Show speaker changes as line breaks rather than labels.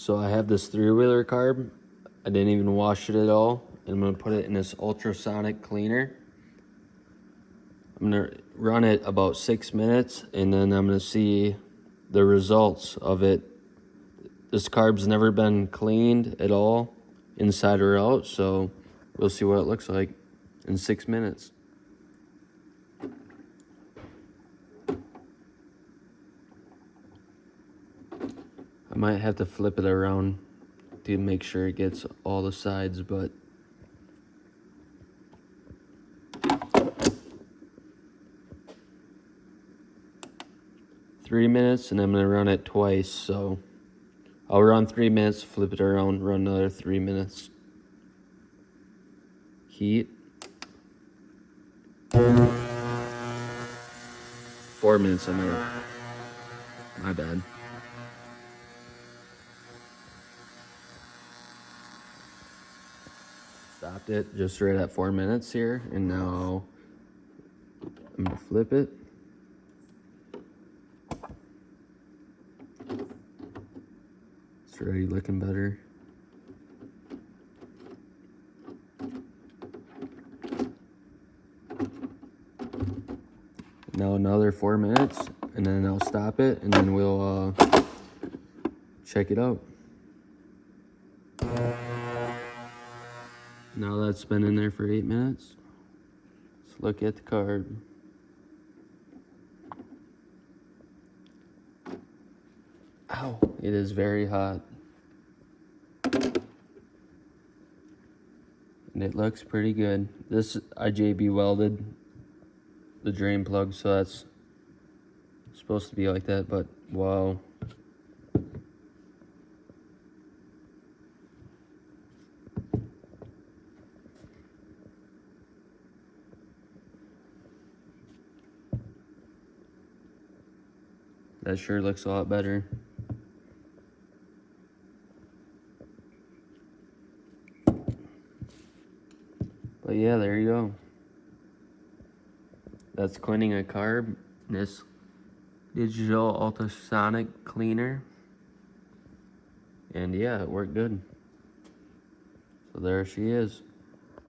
So I have this 3-wheeler carb. I didn't even wash it at all. And I'm gonna put it in this ultrasonic cleaner. I'm gonna run it about 6 minutes, and then I'm gonna see the results of it. This carb's never been cleaned at all, inside or out, so we'll see what it looks like in 6 minutes. I might have to flip it around to make sure it gets all the sides, but three minutes, and I'm gonna run it twice, so I'll run 3 minutes, flip it around, run another 3 minutes. Heat. 4 minutes, I mean. My bad. Stopped it just right at 4 minutes here, and now I'm gonna flip it. It's already looking better. Now another 4 minutes, and then I'll stop it, and then we'll check it out. Now that's been in there for 8 minutes. Let's look at the carb. Ow, it is very hot. And it looks pretty good. This I JB welded the drain plug, so that's supposed to be like that, but wow. That sure looks a lot better. But yeah, there you go. That's cleaning a carb. This digital ultrasonic cleaner. And yeah, it worked good. So there she is.